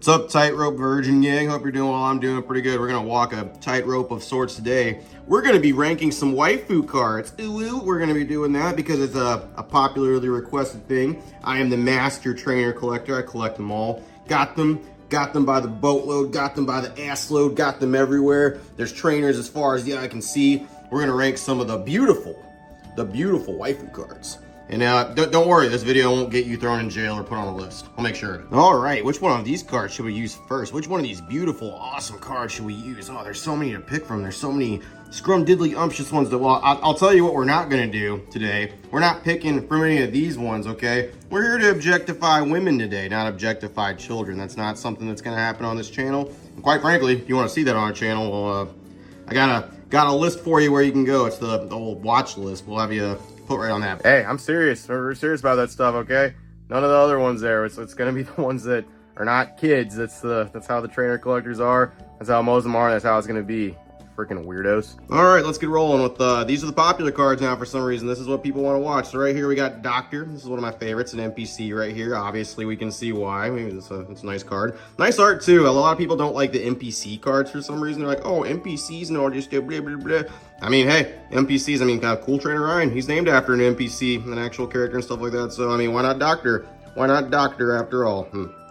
What's up, tightrope virgin gang? Hope you're doing well. I'm doing pretty good. We're gonna walk a tightrope of sorts today. We're gonna be ranking some waifu cards. Ooh, we're gonna be doing that because it's a popularly requested thing. I am the master trainer collector. I collect them all. Got them by the boatload, got them by the assload, got them everywhere. There's trainers as far as the eye can see. We're gonna rank some of the beautiful waifu cards. And don't worry, this video won't get you thrown in jail or put on a list. I'll make sure. All right, which one of these cards should we use first? Which one of these beautiful, awesome cards should we use? Oh, there's so many to pick from. There's so many scrum-diddly-umptious ones that, well, I'll tell you what we're not gonna do today. We're not picking from any of these ones, okay? We're here to objectify women today, not objectify children. That's not something that's gonna happen on this channel. And quite frankly, if you wanna see that on our channel, well, I got a list for you where you can go. It's the old watch list. We'll have you put right on that. Hey, I'm serious. We're serious about that stuff, okay? None of the other ones there. It's gonna be the ones that are not kids. That's how the trainer collectors are. That's how most of them are. That's how it's gonna be. Freaking weirdos. All right, let's get rolling with these are the popular cards now for some reason. This is what people want to watch. So right here we got Doctor. This is one of my favorites, an NPC right here. Obviously we can see why. Maybe it's a nice card. Nice art too. A lot of people don't like the NPC cards for some reason. They're like, oh, NPCs and all just blah blah blah. I mean, hey, NPCs. I mean, kind of cool trainer Ryan. He's named after an NPC, an actual character and stuff like that. So I mean, why not Doctor? Why not Doctor after all?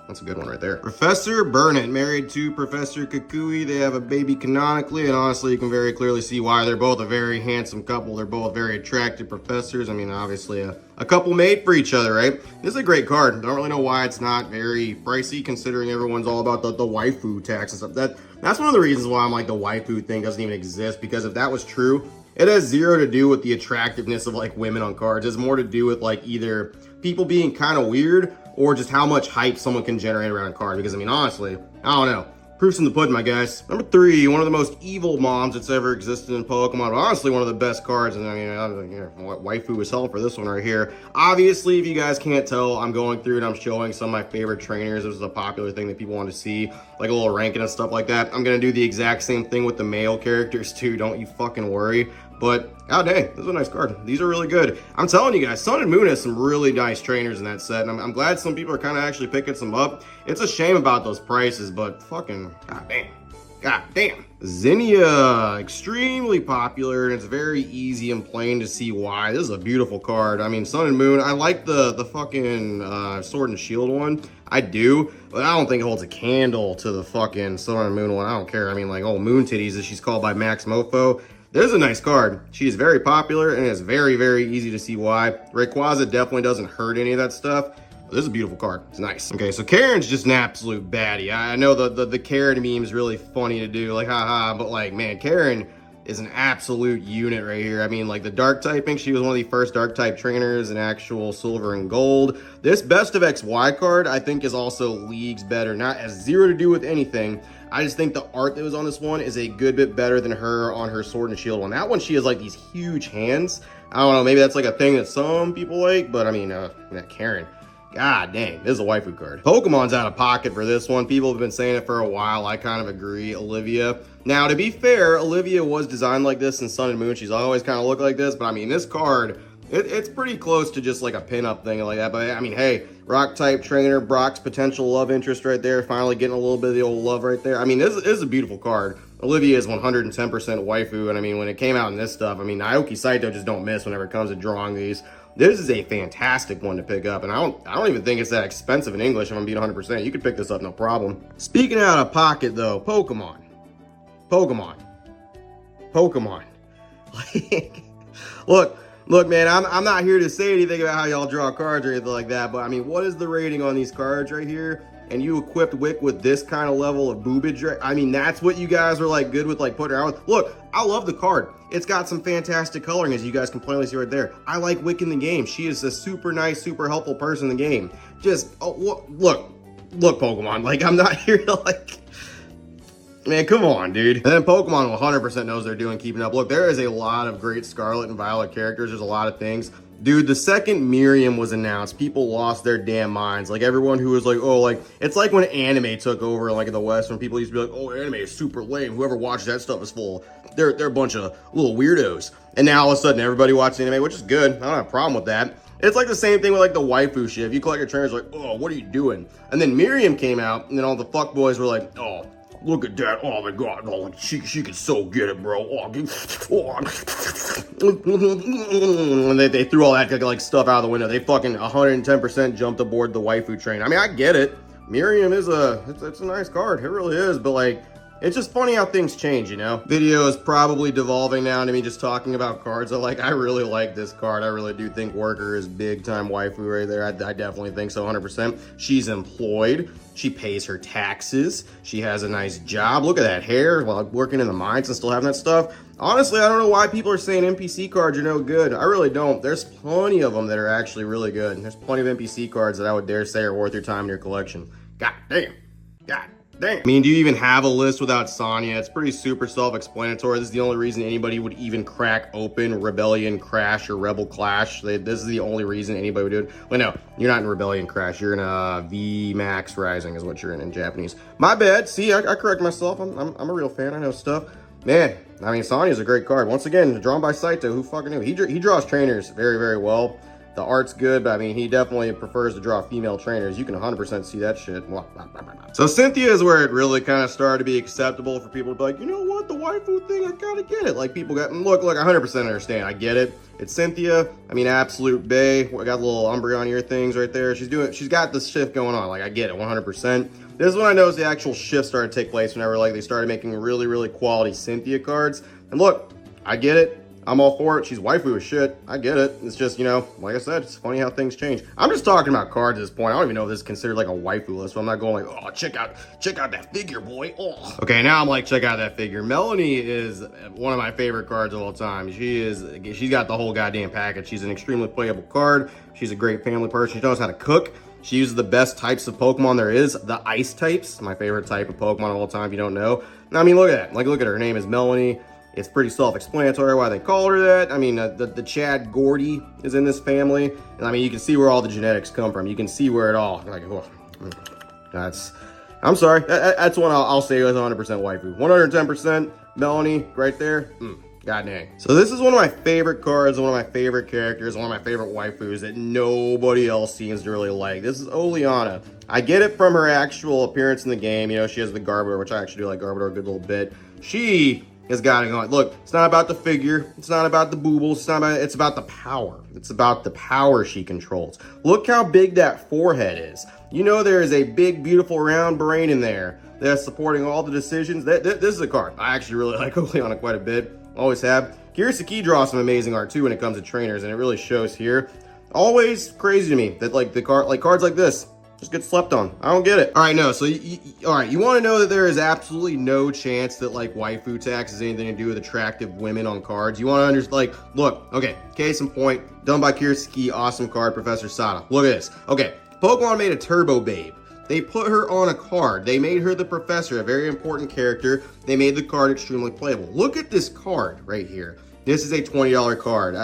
That's a good one right there. Professor Burnett, married to Professor Kukui. They have a baby canonically, and honestly, you can very clearly see why. They're both a very handsome couple. They're both very attractive professors. I mean, obviously, a couple made for each other, right? This is a great card. Don't really know why it's not very pricey, considering everyone's all about the waifu tax and stuff. That's one of the reasons why I'm like the waifu thing doesn't even exist, because if that was true, it has zero to do with the attractiveness of like women on cards. It's more to do with like either people being kind of weird or just how much hype someone can generate around a card. Because I mean, honestly, I don't know. Proof's in the pudding, my guys. Number 3, one of the most evil moms that's ever existed in Pokemon. But honestly, one of the best cards. And I mean, waifu is hell for this one right here. Obviously, if you guys can't tell, I'm going through and I'm showing some of my favorite trainers. This is a popular thing that people want to see, like a little ranking and stuff like that. I'm gonna do the exact same thing with the male characters too. Don't you fucking worry. But, oh dang, this is a nice card. These are really good. I'm telling you guys, Sun and Moon has some really nice trainers in that set, and I'm glad some people are kind of actually picking some up. It's a shame about those prices, but fucking, god damn. Zinnia, extremely popular, and it's very easy and plain to see why. This is a beautiful card. I mean, Sun and Moon, I like the fucking Sword and Shield one. I do, but I don't think it holds a candle to the fucking Sun and Moon one. I don't care. I mean, like, oh, Moon Titties, as she's called by Max Mofo. This is a nice card. She is very popular, and it's very, very easy to see why. Rayquaza definitely doesn't hurt any of that stuff. But this is a beautiful card. It's nice. Okay, so Karen's just an absolute baddie. I know the Karen meme is really funny to do, like, haha, but like, man, Karen is an absolute unit right here. I mean, like the dark typing, she was one of the first dark type trainers in actual silver and gold. This Best of XY card, I think, is also leagues better. Not has zero to do with anything. I just think the art that was on this one is a good bit better than her on her Sword and Shield one. That one, she has like these huge hands. I don't know, maybe that's like a thing that some people like, but I mean, that Karen, god dang, this is a waifu card. Pokemon's out of pocket for this one. People have been saying it for a while. I kind of agree. Olivia. Now, to be fair, Olivia was designed like this in Sun and Moon. She's always kind of looked like this, but I mean, this card, it's pretty close to just like a pinup thing like that. But I mean, hey, rock type trainer, Brock's potential love interest right there. Finally getting a little bit of the old love right there. I mean, this is a beautiful card. Olivia is 110% waifu. And I mean, when it came out in this stuff, I mean, Naoki Saito just don't miss whenever it comes to drawing these. This is a fantastic one to pick up. And I don't even think it's that expensive in English if I'm being 100%. You could pick this up, no problem. Speaking out of pocket though, Pokemon. Like, Look, man, I'm not here to say anything about how y'all draw cards or anything like that, but I mean, what is the rating on these cards right here? And you equipped Wick with this kind of level of boobage, right? I mean, that's what you guys are like good with, like putting her out with. Look, I love the card. It's got some fantastic coloring, as you guys can plainly see right there. I like Wick in the game. She is a super nice, super helpful person in the game. Just, oh, look, Pokemon, like, I'm not here to like... Man, come on, dude. And then Pokemon 100% knows they're doing keeping up. Look, there is a lot of great Scarlet and Violet characters. There's a lot of things. Dude, the second Miriam was announced, people lost their damn minds. Like, everyone who was like, oh, like, it's like when anime took over, like, in the West, when people used to be like, oh, anime is super lame. Whoever watches that stuff is full. They're a bunch of little weirdos. And now, all of a sudden, everybody watches anime, which is good. I don't have a problem with that. It's like the same thing with like the waifu shit. If you collect your trainers, like, oh, what are you doing? And then Miriam came out, and then all the fuckboys were like, oh, look at that. Oh my god. Oh, she could so get it, bro. Oh. And they threw all that like stuff out of the window. They fucking 110% jumped aboard the waifu train. I mean, I get it. Miriam is it's a nice card. It really is. But like, it's just funny how things change, you know? Video is probably devolving now to me just talking about cards. I really like this card. I really do think Worker is big time waifu right there. I definitely think so, 100%. She's employed. She pays her taxes. She has a nice job. Look at that hair while working in the mines and still having that stuff. Honestly, I don't know why people are saying NPC cards are no good. I really don't. There's plenty of them that are actually really good. And there's plenty of NPC cards that I would dare say are worth your time in your collection. God damn. God damn. I mean, do you even have a list without Sonya? It's pretty super self-explanatory. This is the only reason anybody would even crack open Rebellion Crash or Rebel Clash. This is the only reason anybody would do it. Well, no, you're not in Rebellion Crash. You're in V Max Rising is what you're in Japanese. My bad. See, I correct myself. I'm a real fan. I know stuff. Man, I mean, Sonya's a great card. Once again, drawn by Saito. Who fucking knew? He draws trainers very, very well. The art's good, but I mean, he definitely prefers to draw female trainers. You can 100% see that shit. So Cynthia is where it really kind of started to be acceptable for people to be like, you know what, the waifu thing, I gotta get it. Like people got, look, I 100% understand. I get it. It's Cynthia. I mean, absolute bae. I got little Umbreon ear things right there. She's got this shift going on. Like I get it, 100%. This is when I noticed the actual shift started to take place whenever like they started making really, really quality Cynthia cards. And look, I get it. I'm all for it. She's waifu as shit. I get it. It's just, you know, like I said, it's funny how things change. I'm just talking about cards at this point. I don't even know if this is considered like a waifu list, so I'm not going like, oh, check out that figure, boy. Oh. Okay, now I'm like, check out that figure. Melanie is one of my favorite cards of all time. She's got the whole goddamn package. She's an extremely playable card. She's a great family person. She knows how to cook. She uses the best types of Pokemon there is, the ice types. My favorite type of Pokemon of all time, if you don't know. I mean, look at that. Like, look at her. Her name is Melanie. It's pretty self-explanatory why they call her that. I mean, the Chad Gordy is in this family. And I mean, you can see where all the genetics come from. You can see where it all, like, oh, I'm sorry. That's one I'll say is 100% waifu. 110% Melanie right there. God dang. So this is one of my favorite cards, one of my favorite characters, one of my favorite waifus that nobody else seems to really like. This is Oleana. I get it from her actual appearance in the game. You know, she has the Garbodor, which I actually do like Garbodor a good little bit. She has got it going. Look, it's not about the figure. It's not about the boobles. It's about the power. It's about the power she controls. Look how big that forehead is. You know there is a big, beautiful, round brain in there that's supporting all the decisions. This is a card. I actually really like Oleana quite a bit. Always have. Kirisuke draws some amazing art too when it comes to trainers, and it really shows here. Always crazy to me that like cards like this just get slept on. I don't get it. All right, no. So, all right, you want to know that there is absolutely no chance that like waifu tax has anything to do with attractive women on cards. You want to understand? Like, look, okay. Case in point, done by Kirisuke, awesome card, Professor Sada. Look at this. Okay, Pokemon made a Turbo Babe. They put her on a card. They made her the professor, a very important character. They made the card extremely playable. Look at this card right here. This is a $20 card.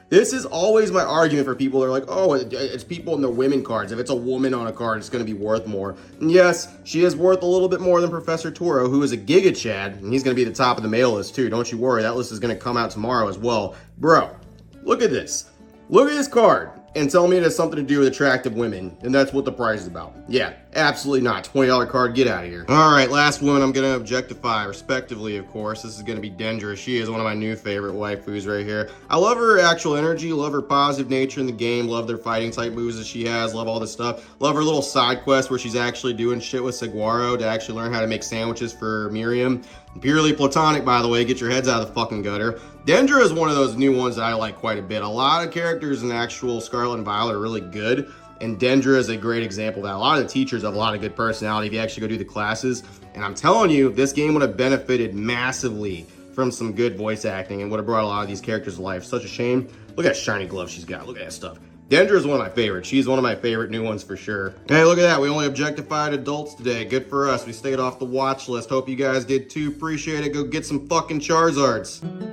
This is always my argument for people that are like, oh, it's people in the women cards. If it's a woman on a card, it's going to be worth more. And yes, she is worth a little bit more than Professor Toro, who is a Giga Chad, and he's going to be the top of the mail list too. Don't you worry. That list is going to come out tomorrow as well. Bro, look at this. Look at this card. And tell me it has something to do with attractive women, and that's what the price is about. Yeah, absolutely not. $20 card, get out of here. All right, last woman I'm gonna objectify, respectively, of course. This is gonna be Dendra. She is one of my new favorite waifus right here. I love her actual energy, love her positive nature in the game, love their fighting type moves that she has, love all this stuff. Love her little side quest where she's actually doing shit with Saguaro to actually learn how to make sandwiches for Miriam. Purely platonic, by the way. Get your heads out of the fucking gutter. Dendra is one of those new ones that I like quite a bit. A lot of characters in actual Scarlet and Violet are really good, and Dendra is a great example of that. A lot of the teachers have a lot of good personality if you actually go do the classes, and I'm telling you, this game would have benefited massively from some good voice acting and would have brought a lot of these characters to life. Such a shame. Look at that shiny glove she's got. Look at that stuff. Dendra is one of my favorites. She's one of my favorite new ones for sure. Hey, look at that. We only objectified adults today. Good for us. We stayed off the watch list. Hope you guys did too. Appreciate it. Go get some fucking Charizards.